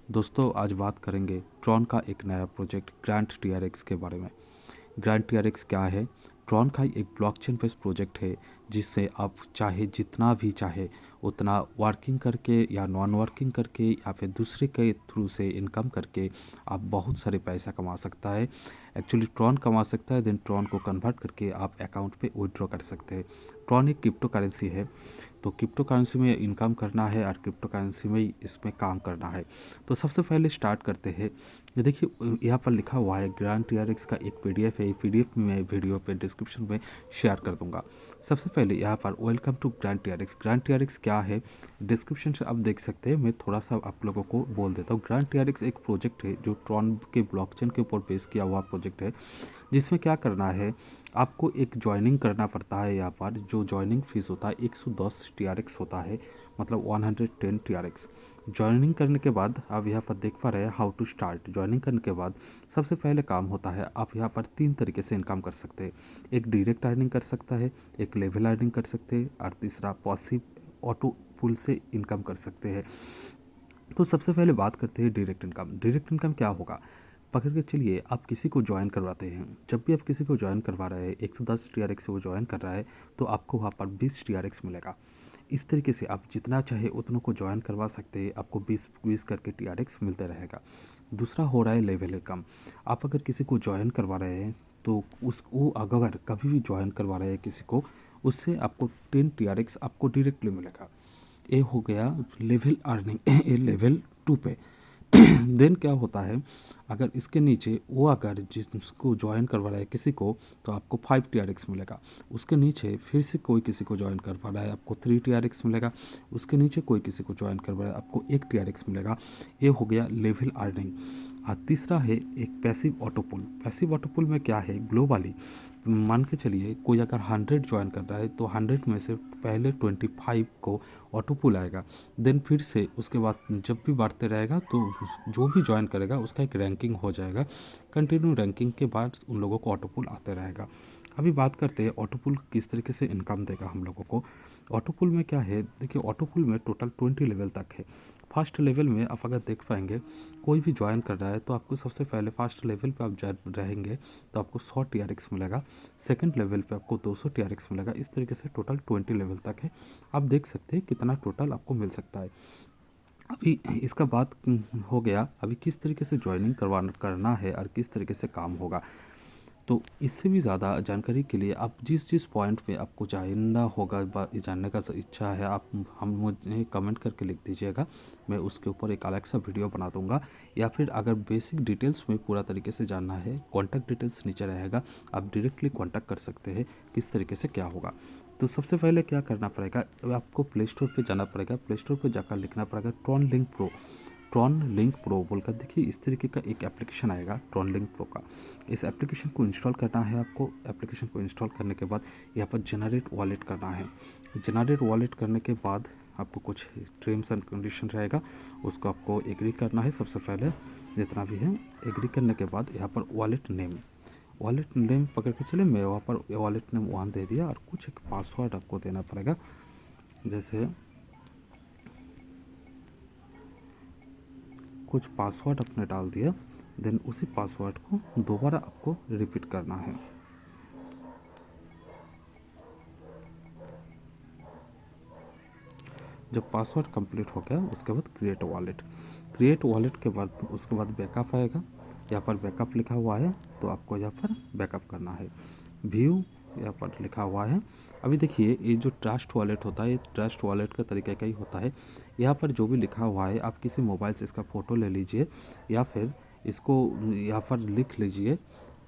दोस्तों आज बात करेंगे ट्रॉन का एक नया प्रोजेक्ट ग्रैंड टीआरएक्स के बारे में। ग्रैंड टीआरएक्स क्या है? ट्रॉन का एक ब्लॉकचेन बेस्ड प्रोजेक्ट है जिससे आप चाहे जितना भी चाहे उतना वर्किंग करके या नॉन वर्किंग करके या फिर दूसरे के थ्रू से इनकम करके आप बहुत सारे पैसा कमा सकता है। एक्चुअली ट्रॉन कमा सकता है, देन ट्रॉन को कन्वर्ट करके आप अकाउंट पे विड्रॉ कर सकते हैं। ट्रॉन एक क्रिप्टो करेंसी है, तो क्रिप्टो करेंसी में इनकम करना है और क्रिप्टो करेंसी में ही इसमें काम करना है। तो सबसे पहले स्टार्ट करते हैं। ये देखिए यहाँ पर लिखा हुआ है ग्रैंड टीआरएक्स का एक पीडीएफ है। पीडीएफ में मैं वीडियो पे डिस्क्रिप्शन में शेयर कर दूंगा। सबसे पहले यहाँ पर welcome to grand TRX. Grand TRX क्या है डिस्क्रिप्शन से आप देख सकते हैं। मैं थोड़ा सा आप लोगों को बोल देता हूँ। ग्रैंड टीआरएक्स एक प्रोजेक्ट है जो ट्रॉन के ब्लॉकचेन के ऊपर बेस किया हुआ प्रोजेक्ट है, जिसमें क्या करना है, आपको एक ज्वाइनिंग करना पड़ता है। यहाँ पर जो ज्वाइनिंग फीस होता है 110 टीआरएक्स होता है, मतलब 110 टीआरएक्स। ज्वाइनिंग करने के बाद आप यहाँ पर देख पा रहे हैं हाउ टू स्टार्ट। ज्वाइनिंग करने के बाद सबसे पहले काम होता है, आप यहाँ पर 3 तरीके से इनकम कर सकते हैं। एक डायरेक्ट अर्निंग कर सकता है, एक लेवल अर्निंग कर सकते हैं और तीसरा पॉसिव ऑटो पुल से इनकम कर सकते हैं। तो सबसे पहले बात करते हैं डायरेक्ट इनकम। डायरेक्ट इनकम क्या होगा? पकड़ के चलिए, आप किसी को ज्वाइन करवाते हैं। जब भी आप किसी को ज्वाइन करवा रहे हैं 110 टीआरएक्स से वो ज्वाइन कर रहा है तो आपको वहाँ पर 20 टीआरएक्स मिलेगा। इस तरीके से आप जितना चाहे उतनों को ज्वाइन करवा सकते हैं, आपको 20-20 करके टीआरएक्स मिलते रहेगा। दूसरा हो रहा है लेवल इनकम। आप अगर किसी को ज्वाइन करवा रहे हैं तो उसको अगर कभी भी ज्वाइन करवा रहे हैं किसी को, उससे आपको 10 टीआरएक्स आपको डायरेक्टली मिलेगा। ये हो गया लेवल अर्निंग। ये लेवल 2 पे। देन क्या होता है, अगर इसके नीचे वो अगर जिसको ज्वाइन करवा रहा है किसी को तो आपको 5 टीआरएक्स मिलेगा। उसके नीचे फिर से कोई किसी को ज्वाइन करवा रहा है आपको 3 टीआरएक्स मिलेगा। उसके नीचे कोई किसी को ज्वाइन करवा रहा है आपको 1 टीआरएक्स मिलेगा। ये हो गया लेवल अर्निंग। तीसरा है एक पैसिव ऑटोपुल। पैसिव ऑटोपुल में क्या है, ग्लोबली मान के चलिए कोई अगर 100 ज्वाइन कर रहा है तो 100 में से पहले 25 को ऑटोपुल आएगा। देन फिर से उसके बाद जब भी बढ़ते रहेगा तो जो भी ज्वाइन करेगा उसका एक रैंकिंग हो जाएगा। कंटिन्यू रैंकिंग के बाद उन लोगों को ऑटोपुल आते रहेगा। अभी बात करते हैं ऑटोपुल किस तरीके से इनकम देगा हम लोगों को। ऑटोपुल में क्या है, देखिए ऑटोपुल में टोटल 20 लेवल तक है। फर्स्ट लेवल में आप अगर देख पाएंगे कोई भी ज्वाइन कर रहा है तो आपको सबसे पहले फर्स्ट लेवल पे आप रहेंगे तो आपको 100 टीआरएक्स मिलेगा। सेकंड लेवल पे आपको 200 टीआरएक्स मिलेगा। इस तरीके से टोटल 20 लेवल तक है। आप देख सकते हैं कितना टोटल आपको मिल सकता है। अभी इसका बात हो गया, अभी किस तरीके से ज्वाइनिंग करना है और किस तरीके से काम होगा। तो इससे भी ज़्यादा जानकारी के लिए आप जिस जिस पॉइंट पे आपको जानना होगा, जानने का इच्छा है, आप हम मुझे कमेंट करके लिख दीजिएगा। मैं उसके ऊपर एक अलग सा वीडियो बना दूंगा। या फिर अगर बेसिक डिटेल्स में पूरा तरीके से जानना है, कॉन्टैक्ट डिटेल्स नीचे रहेगा, आप डायरेक्टली कॉन्टैक्ट कर सकते हैं किस तरीके से क्या होगा। तो सबसे पहले क्या करना पड़ेगा, आपको प्ले स्टोर पर जाना पड़ेगा। प्ले स्टोर पर जाकर लिखना पड़ेगा Tron link pro. Tron link pro बोलकर देखिए इस तरीके का एक एप्लीकेशन आएगा ट्रॉन लिंक प्रो का। इस एप्लीकेशन को इंस्टॉल करना है आपको। एप्लीकेशन को इंस्टॉल करने के बाद यहाँ पर जनरेट वॉलेट करना है। जनरेट वॉलेट करने के बाद आपको कुछ टर्म्स एंड कंडीशन रहेगा, उसको आपको एग्री करना है। सबसे पहले जितना भी है एग्री करने के बाद यहाँ पर वॉलेट नेम पकड़ के चले, मैं वहाँ पर वॉलेट नेम 1 दे दिया और कुछ एक पासवर्ड आपको देना पड़ेगा। जैसे कुछ पासवर्ड आपने डाल दिया, देन उसी पासवर्ड को दोबारा आपको रिपीट करना है। जब पासवर्ड कंप्लीट हो गया उसके बाद क्रिएट वॉलेट के बाद उसके बाद बैकअप आएगा। यहाँ पर बैकअप लिखा हुआ है तो आपको यहाँ पर बैकअप करना है। व्यू यहाँ पर लिखा हुआ है। अभी देखिए ये जो ट्रस्ट वॉलेट होता है, ये ट्रस्ट वॉलेट का तरीका का ही होता है। यहाँ पर जो भी लिखा हुआ है आप किसी मोबाइल से इसका फ़ोटो ले लीजिए या फिर इसको यहाँ पर लिख लीजिए।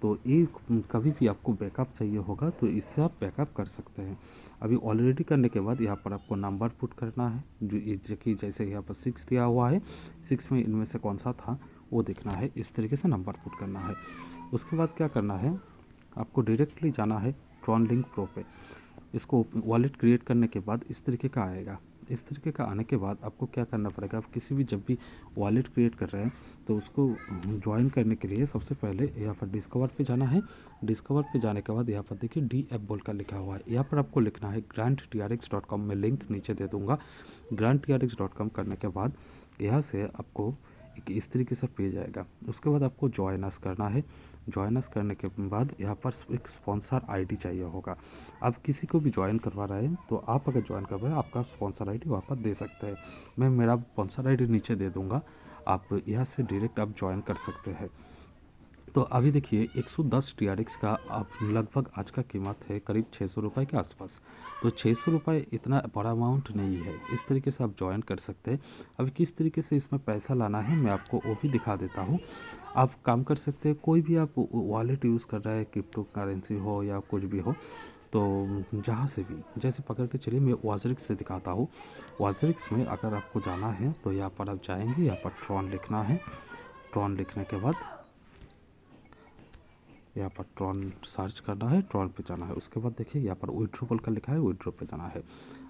तो ये कभी भी आपको बैकअप चाहिए होगा तो इससे आप बैकअप कर सकते हैं। अभी ऑलरेडी करने के बाद यहाँ पर आपको नंबर पुट करना है, जो कि जैसे यहाँ पर 6 दिया हुआ है, 6 में इनमें से कौन सा था वो देखना है। इस तरीके से नंबर पुट करना है। उसके बाद क्या करना है, आपको डायरेक्टली जाना है ट्रॉन लिंक प्रो पे। इसको वॉलेट क्रिएट करने के बाद इस तरीके का आएगा। इस तरीके का आने के बाद आपको क्या करना पड़ेगा, आप किसी भी जब भी वॉलेट क्रिएट कर रहे हैं तो उसको ज्वाइन करने के लिए सबसे पहले यहाँ पर डिस्कवर पे जाना है। डिस्कवर पे जाने के बाद यहाँ पर देखिए डी ऐप बोल कर लिखा हुआ है, यहाँ पर आपको लिखना है grandtrx.com। में लिंक नीचे दे दूँगा। grandtrx.com करने के बाद यहाँ से आपको इस तरीके से पेज आएगा। उसके बाद आपको जॉइन अस करना है। जॉइन अस करने के बाद यहाँ पर एक स्पॉन्सर आईडी चाहिए होगा। आप किसी को भी ज्वाइन करवा रहे हैं तो आप अगर ज्वाइन करवा रहे हैं आपका स्पॉन्सर आईडी वहाँ पर दे सकते हैं। मैं मेरा स्पॉन्सर आईडी नीचे दे दूँगा, आप यहाँ से डायरेक्ट आप ज्वाइन कर सकते हैं। तो अभी देखिए 110 TRX का आप लगभग आज का कीमत है करीब 600 रुपये के आसपास। तो 600 रुपये इतना बड़ा अमाउंट नहीं है, इस तरीके से आप ज्वाइन कर सकते हैं। अभी किस तरीके से इसमें पैसा लाना है मैं आपको वो भी दिखा देता हूँ। आप काम कर सकते हैं, कोई भी आप वॉलेट यूज़ कर रहे हैं, क्रिप्टो करेंसी हो या कुछ भी हो, तो जहाँ से भी जैसे पकड़ के चलिए मैं वाजरिक्स से दिखाता हूँ। वाजरिक्स में अगर आपको जाना है तो यहाँ पर आप जाएंगे, यहाँ पर ट्रॉन लिखना है। ट्रॉन लिखने के बाद यहाँ पर ट्रॉन सर्च करना है, ट्रॉन पे जाना है। उसके बाद देखिए यहाँ पर विड्रॉल का लिखा है, विड्रॉ पे जाना है।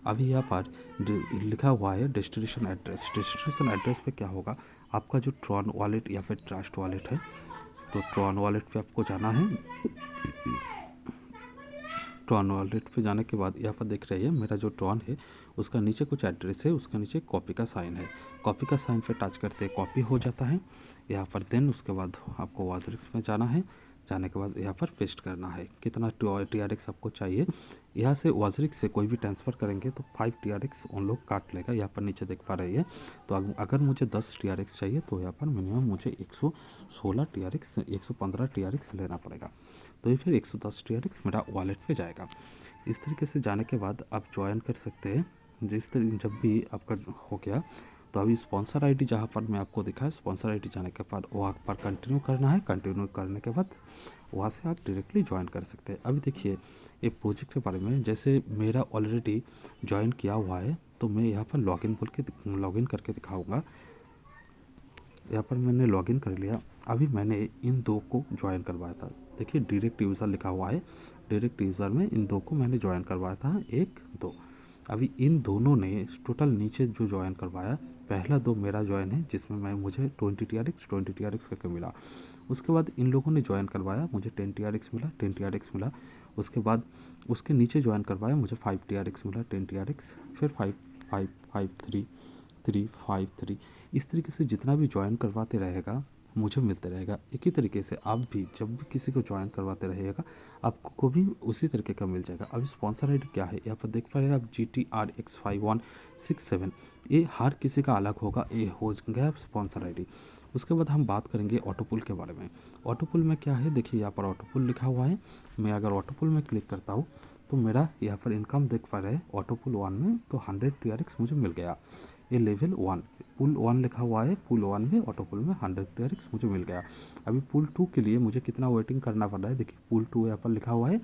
अभी यहाँ पर लिखा हुआ है डेस्टिनेशन एड्रेस। डेस्टिनेशन एड्रेस पे क्या होगा, आपका जो ट्रॉन वॉलेट या फिर ट्रस्ट वॉलेट है, तो ट्रॉन वॉलेट पे आपको जाना है। ट्रॉन वॉलेट पे जाने के बाद यहाँ पर देख रही है मेरा जो ट्रॉन है उसका नीचे कुछ एड्रेस है, उसका नीचे कॉपी का साइन है। कॉपी का साइन पे टच करते कॉपी हो जाता है यहाँ पर। देन उसके बाद आपको वाजरिक्स में जाना है। जाने के बाद यहाँ पर पेस्ट करना है कितना TRX आपको चाहिए। यहाँ से वाजरिक्स से कोई भी ट्रांसफ़र करेंगे तो 5 TRX उन लोग काट लेगा। यहाँ पर नीचे देख पा रही है। तो अगर मुझे 10 TRX चाहिए तो यहाँ पर मिनिमम मुझे 116 TRX 115 TRX लेना पड़ेगा। तो ये फिर 110 TRX मेरा वॉलेट पे जाएगा। इस तरीके से जाने के बाद आप ज्वाइन कर सकते हैं। जिस तरीके जब भी आपका हो गया तो अभी स्पॉन्सर आईडी जहाँ पर मैं आपको दिखाया, स्पॉन्सर आईडी जाने के बाद वहाँ पर कंटिन्यू करना है। कंटिन्यू करने के बाद वहाँ से आप डायरेक्टली ज्वाइन कर सकते हैं। अभी देखिए ये प्रोजेक्ट के बारे में, जैसे मेरा ऑलरेडी ज्वाइन किया हुआ है तो मैं यहाँ पर लॉगिन करके दिखाऊँगा। यहाँ पर मैंने लॉगिन कर लिया। अभी मैंने इन दो को ज्वाइन करवाया था। देखिए डायरेक्ट यूज़र लिखा हुआ है, डायरेक्ट यूज़र में इन दो को मैंने ज्वाइन करवाया था, 1 2। अभी इन दोनों ने टोटल नीचे जो ज्वाइन करवाया, पहला 2 मेरा ज्वाइन है जिसमें मुझे 20 TRX करके मिला। उसके बाद इन लोगों ने ज्वाइन करवाया, मुझे 10 TRX मिला, 10 TRX मिला। उसके बाद उसके नीचे ज्वाइन करवाया, मुझे 5 TRX मिला, 10 TRX, फिर 5 5 5 3 3 5 3। इस तरीके से जितना भी ज्वाइन करवाते रहेगा मुझे मिलते रहेगा। एक ही तरीके से आप भी जब भी किसी को ज्वाइन करवाते रहिएगा आपको भी उसी तरीके का मिल जाएगा। अभी स्पॉन्सर आईडी क्या है यहाँ पर देख पा रहे हैं आप, GTRX5167। ये हर किसी का अलग होगा, ये हो गया स्पॉन्सर आईडी। उसके बाद हम बात करेंगे ऑटोपुल के बारे में। ऑटोपुल में क्या है, देखिए यहाँ पर ऑटोपुल लिखा हुआ है। मैं अगर ऑटोपुल में क्लिक करता हूँ तो मेरा यहाँ पर इनकम देख पा रहे हैं ऑटोपुल 1 में, तो 100 TRX मुझे मिल गया। ये लेवल 1 पुल 1 लिखा हुआ है, पुल 1 में ऑटोपुल में 100 TRX मुझे मिल गया। अभी पुल 2 के लिए मुझे कितना वेटिंग करना पड़ रहा है, देखिए पुल 2 यहाँ पर लिखा हुआ है।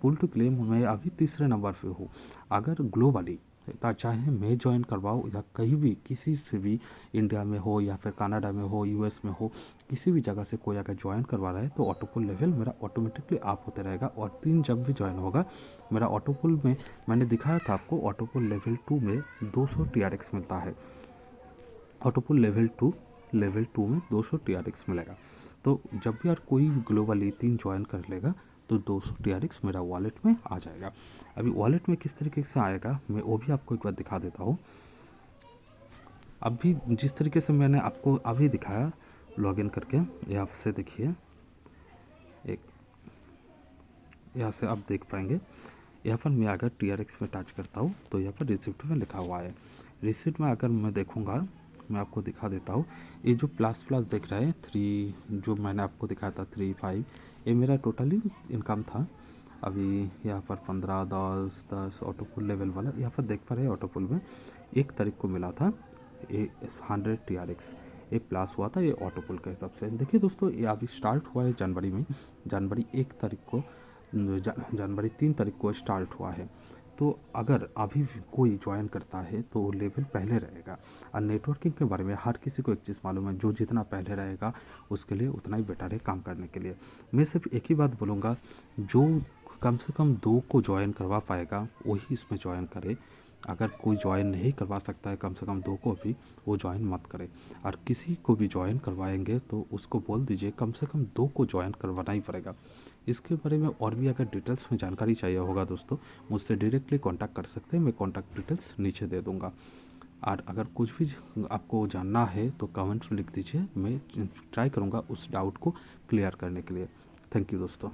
पुल 2 के लिए मैं अभी तीसरे नंबर पे हूँ। अगर ग्लोबली चाहे मैं ज्वाइन करवाऊँ या कहीं भी किसी से भी, इंडिया में हो या फिर कनाडा में हो, US में हो, किसी भी जगह से कोई अगर ज्वाइन करवा रहा है तो ऑटोपुल लेवल मेरा ऑटोमेटिकली अप होते रहेगा। और 3 जब भी ज्वाइन होगा मेरा ऑटोपुल में, मैंने दिखाया था आपको ऑटोपुल लेवल 2 में 200 TRX मिलता है। ऑटोपुल लेवल 2 में 200 TRX मिलेगा। तो जब भी यार कोई ग्लोबली 3 ज्वाइन कर लेगा तो 200 TRX मेरा वॉलेट में आ जाएगा। अभी वॉलेट में किस तरीके से आएगा मैं वो भी आपको एक बार दिखा देता हूँ। अभी जिस तरीके से मैंने आपको अभी दिखाया लॉगिन करके, यहाँ से देखिए एक, यहाँ से आप देख पाएंगे यहाँ पर मैं अगर TRX में टच करता हूँ तो यहाँ पर रिसिप्ट में लिखा हुआ है। रिसिप्ट में अगर मैं देखूँगा, मैं आपको दिखा देता हूँ। ये जो प्लस प्लस दिख रहा है 3, जो मैंने आपको दिखाया था 3 5, ये मेरा टोटली इनकम था। अभी यहाँ पर 15 10 10 ऑटोपुल लेवल वाला यहाँ पर देख पा रहे हैं। ऑटोपुल में 1 तारीख को मिला था ये 100 TRX, ये प्लस हुआ था ये ऑटोपुल के हिसाब से। देखिए दोस्तों ये अभी स्टार्ट हुआ है जनवरी में, जनवरी 1 तारीख को, जनवरी 3 तारीख को स्टार्ट हुआ है। तो अगर अभी भी कोई ज्वाइन करता है तो वो लेवल पहले रहेगा। और नेटवर्किंग के बारे में हर किसी को एक चीज़ मालूम है, जो जितना पहले रहेगा उसके लिए उतना ही बेटर है काम करने के लिए। मैं सिर्फ एक ही बात बोलूँगा, जो कम से कम 2 को ज्वाइन करवा पाएगा वही इसमें ज्वाइन करे। अगर कोई ज्वाइन नहीं करवा सकता है कम से कम 2 को भी, वो ज्वाइन मत करे। और किसी को भी ज्वाइन करवाएंगे तो उसको बोल दीजिए कम से कम 2 को ज्वाइन करवाना ही पड़ेगा। इसके बारे में और भी अगर डिटेल्स में जानकारी चाहिए होगा दोस्तों, मुझसे डायरेक्टली कांटेक्ट कर सकते हैं। मैं कांटेक्ट डिटेल्स नीचे दे दूँगा। और अगर कुछ भी आपको जानना है तो कमेंट में लिख दीजिए, मैं ट्राई करूँगा उस डाउट को क्लियर करने के लिए। थैंक यू दोस्तों।